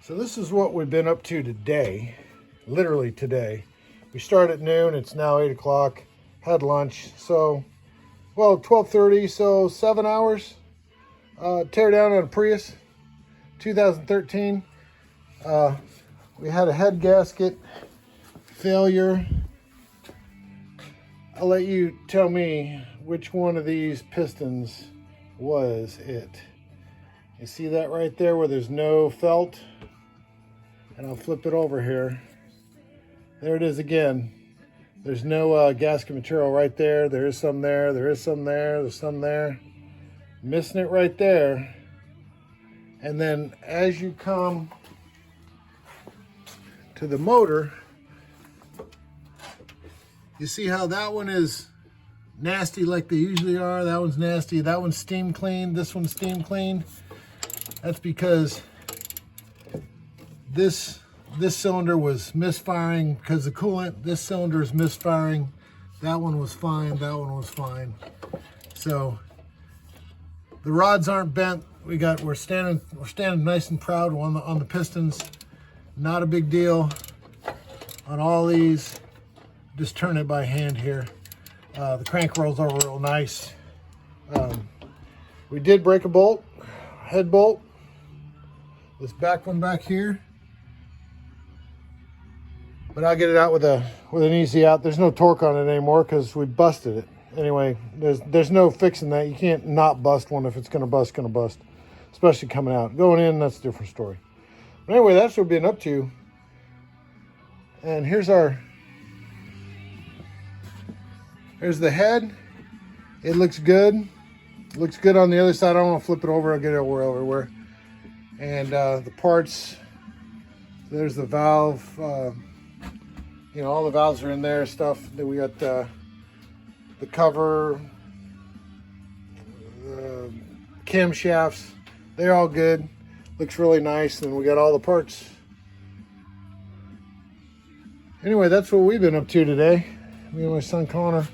So this is what we've been up to today, literally today. We started at noon, it's now 8 o'clock, had lunch. So, well, 12:30, so 7 hours. Tear down on a Prius, 2013. We had a head gasket failure. I'll let you tell me which one of these pistons was it. You see that right there where there's no felt? And I'll flip it over here. There it is again. There's no gasket material right there. There is some there. There is some there. There's some there. Missing it right there. And then as you come to the motor, you see how that one is nasty like they usually are. That one's nasty. That one's steam clean. This one's steam clean. That's because this cylinder was misfiring because of coolant. This cylinder is misfiring. That one was fine. That one was fine. So the rods aren't bent. We're standing nice and proud on the pistons. Not a big deal on all these. Just turn it by hand here. The crank rolls are real nice. We did break a bolt, head bolt. This back one back here. But I'll get it out with an easy out. There's no torque on it anymore because we busted it. Anyway, there's no fixing that. You can't not bust one. If it's gonna bust, especially coming out. Going in, that's a different story. But anyway, that's what we've been up to. And here's the head. It looks good. Looks good on the other side. I don't want to flip it over. I'll get it everywhere. And the parts, there's the valve. You know, all the valves are in there. Stuff that we got the cover, camshafts. They're all good. Looks really nice. And we got all the parts. Anyway, that's what we've been up to today. Me and my son Connor.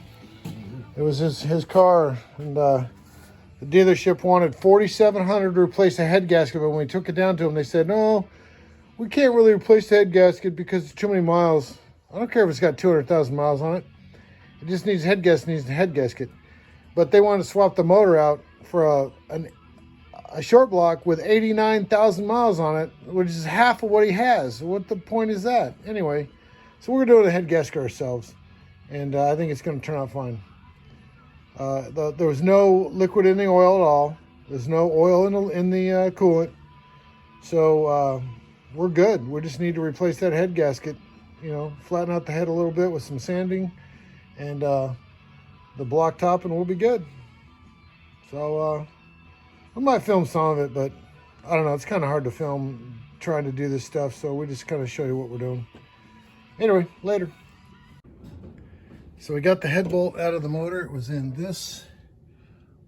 It was his car, and the dealership wanted $4,700 to replace the head gasket, but when we took it down to them, they said, no, we can't really replace the head gasket because it's too many miles. I don't care if it's got 200,000 miles on it. It just needs a head gasket, needs a head gasket. But they wanted to swap the motor out for a short block with 89,000 miles on it, which is half of what he has. What the point is that? Anyway, so we're doing a head gasket ourselves, and I think it's going to turn out fine. There was no liquid in the oil at all. There's no oil in the coolant. So we're good. We just need to replace that head gasket, you know, flatten out the head a little bit with some sanding and the block top, and we'll be good. So I might film some of it, but I don't know. It's kind of hard to film trying to do this stuff. So we just kind of show you what we're doing. Anyway, later. So we got the head bolt out of the motor. It was in this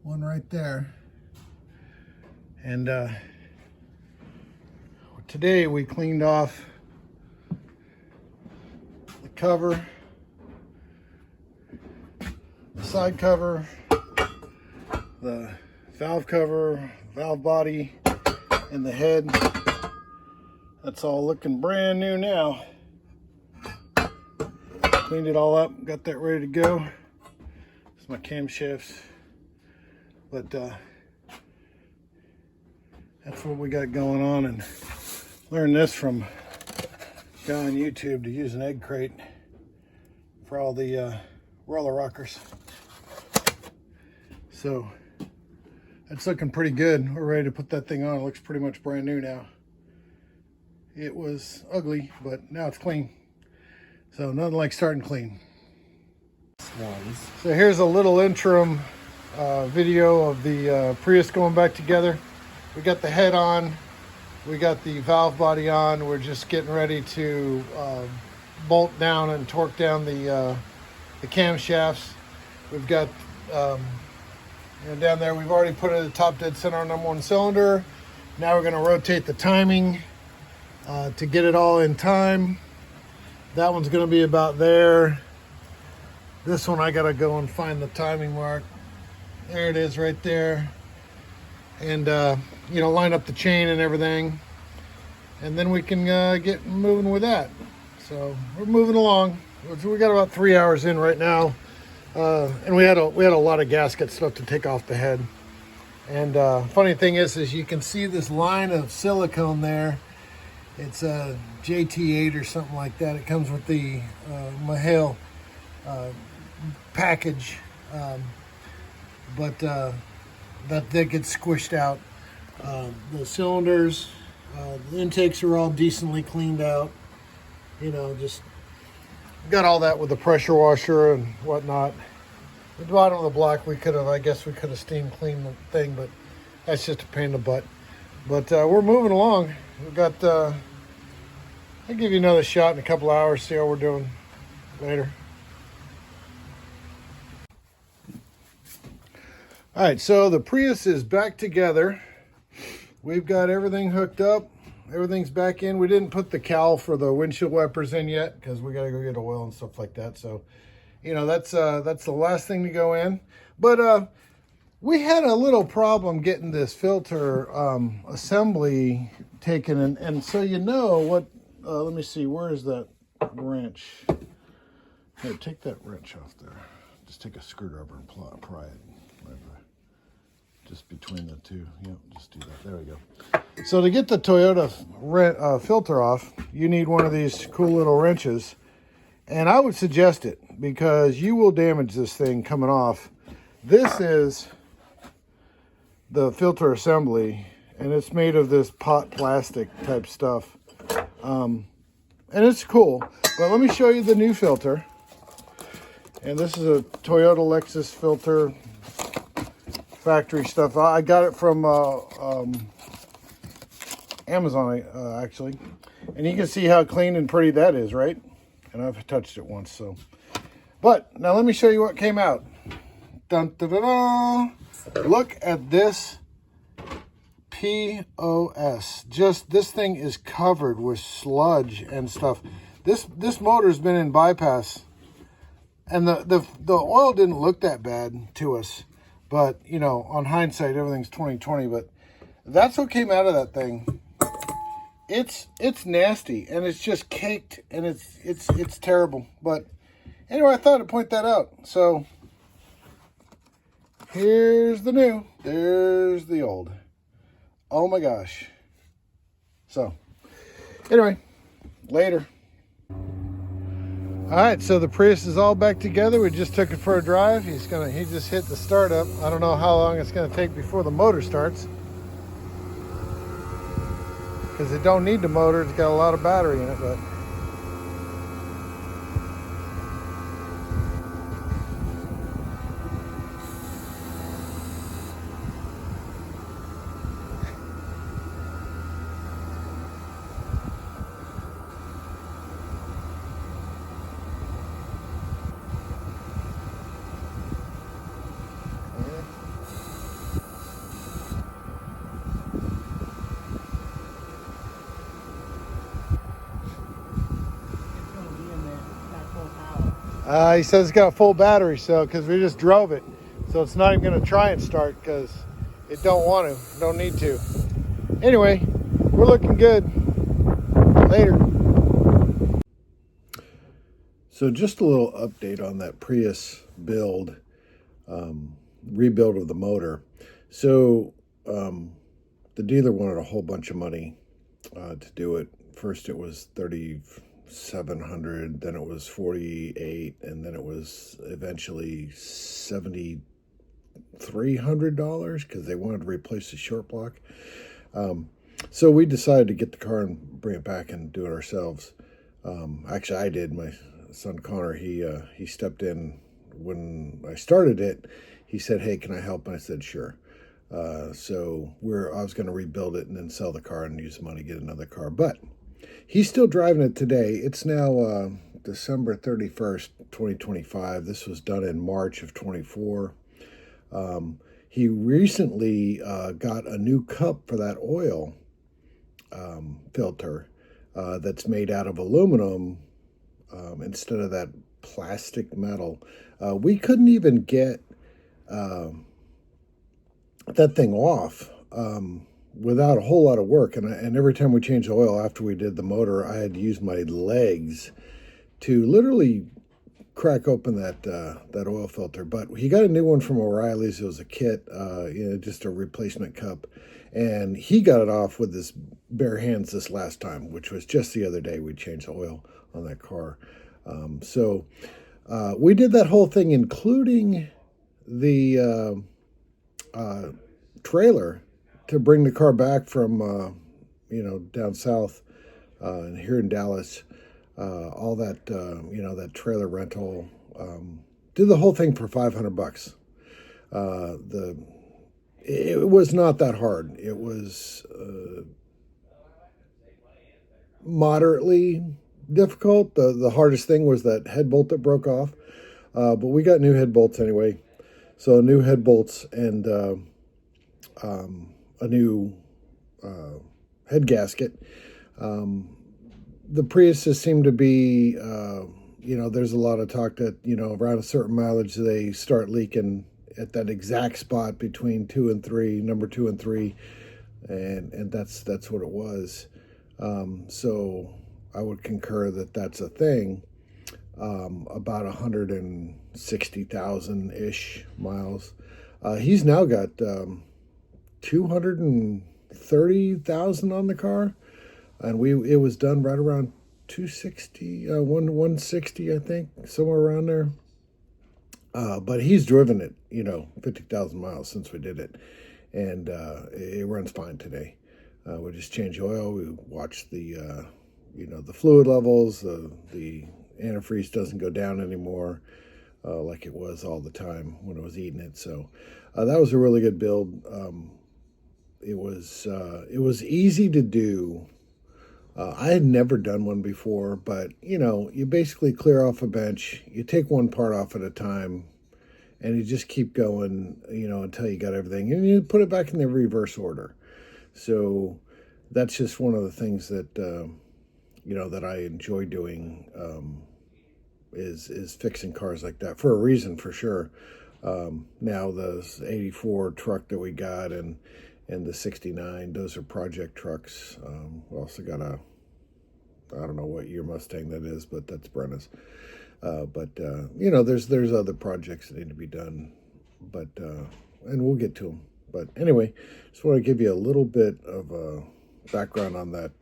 one right there. And today we cleaned off the cover, the side cover, the valve cover, valve body, and the head. That's all looking brand new now. Cleaned it all up, got that ready to go. It's my camshafts. But that's what we got going on, and learned this from a guy on YouTube to use an egg crate for all the roller rockers. So that's looking pretty good. We're ready to put that thing on. It looks pretty much brand new now. It was ugly, but now it's clean. So nothing like starting clean. So here's a little interim video of the Prius going back together. We got the head on. We got the valve body on. We're just getting ready to bolt down and torque down the camshafts. We've got down there, we've already put it at the top dead center on number 1 cylinder. Now we're going to rotate the timing to get it all in time. That one's going to be about there. This one I got to go and find the timing mark. There it is right there. And you know, line up the chain and everything. and then we can get moving with that. So we're moving along. We got about 3 hours in right now, and we had a lot of gasket stuff to take off the head. And funny thing is you can see this line of silicone there. It's a JT8 or something like that. It comes with the Mahale package, but that gets squished out. The cylinders, the intakes are all decently cleaned out. You know, just got all that with the pressure washer and whatnot. The bottom of the block, I guess we could have steam cleaned the thing, but that's just a pain in the butt. But we're moving along. We've got, I'll give you another shot in a couple hours, see how we're doing later. All right, so the Prius is back together. We've got everything hooked up. Everything's back in. We didn't put the cowl for the windshield wipers in yet because we got to go get oil and stuff like that. So, you know, that's the last thing to go in. But we had a little problem getting this filter assembly taken. And so you know what, let me see, where is that wrench? Here, take that wrench off there. Just take a screwdriver and pry it. Just between the two. Yep, just do that. There we go. So to get the Toyota filter off, you need one of these cool little wrenches. And I would suggest it because you will damage this thing coming off. This is the filter assembly, and it's made of this pot plastic type stuff. And it's cool. But let me show you the new filter. And this is a Toyota Lexus filter. Factory stuff. I got it from Amazon, actually. And you can see how clean and pretty that is, right? And I've touched it once, so. But now let me show you what came out. Dun, dun, dun, dun. Look at this POS. Just this thing is covered with sludge and stuff. This motor's been in bypass, and the oil didn't look that bad to us. But, you know, on hindsight, everything's 20/20. But that's what came out of that thing. It's nasty, and it's just caked, and it's terrible. But anyway, I thought I'd point that out. So here's the new. There's the old. Oh my gosh. So anyway, later. All right, so the Prius is all back together. We just took it for a drive. He just hit the startup. I don't know how long it's gonna take before the motor starts, because it don't need the motor. It's got a lot of battery in it, but he says it's got a full battery, so because we just drove it, so it's not even going to try and start because it don't need to. Anyway, we're looking good. Later. So just a little update on that Prius build, rebuild of the motor. So the dealer wanted a whole bunch of money to do it. First it was $3,700, then it was $48, and then it was eventually $7,300 because they wanted to replace the short block. So we decided to get the car and bring it back and do it ourselves. Actually, I did. My son Connor, he stepped in when I started it. He said, "Hey, can I help?" And I said, "Sure." So I was going to rebuild it and then sell the car and use the money to get another car, but he's still driving it today. It's now December 31st, 2025. This was done in March of 24. He recently got a new cup for that oil filter that's made out of aluminum instead of that plastic metal. We couldn't even get that thing off without a whole lot of work. And every time we changed the oil after we did the motor, I had to use my legs to literally crack open that oil filter. But he got a new one from O'Reilly's. It was a kit, just a replacement cup. And he got it off with his bare hands this last time, which was just the other day we changed the oil on that car. So we did that whole thing, including the trailer to bring the car back from, down south and here in Dallas. All that, that trailer rental, did the whole thing for $500. It was not that hard. It was moderately difficult. The hardest thing was that head bolt that broke off, but we got new head bolts anyway. So new head bolts and a new head gasket. The Priuses seem to be, there's a lot of talk that, around a certain mileage, they start leaking at that exact spot between 2 and 3, number 2 and 3. And that's what it was. So I would concur that that's a thing. About 160,000-ish miles. He's now got 230,000 on the car. And it was done right around 160, I think, somewhere around there. But he's driven it, 50,000 miles since we did it. And it runs fine today. We just changed oil. We watched the fluid levels. The antifreeze doesn't go down anymore like it was all the time when I was eating it. So that was a really good build. It was easy to do. I had never done one before, but, you basically clear off a bench, you take one part off at a time, and you just keep going, until you got everything, and you put it back in the reverse order. So that's just one of the things that, that I enjoy doing, is fixing cars like that for a reason, for sure. Now the 84 truck that we got and the 69, those are project trucks. We also got I don't know what year Mustang that is, but that's Brenna's. There's other projects that need to be done, but and we'll get to them. But anyway, just want to give you a little bit of a background on that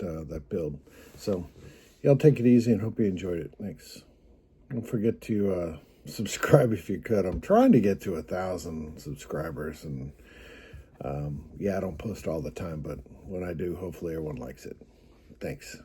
build. So y'all take it easy and hope you enjoyed it. Thanks. Don't forget to subscribe if you could. I'm trying to get to 1,000 subscribers, and I don't post all the time, but when I do, hopefully everyone likes it. Thanks.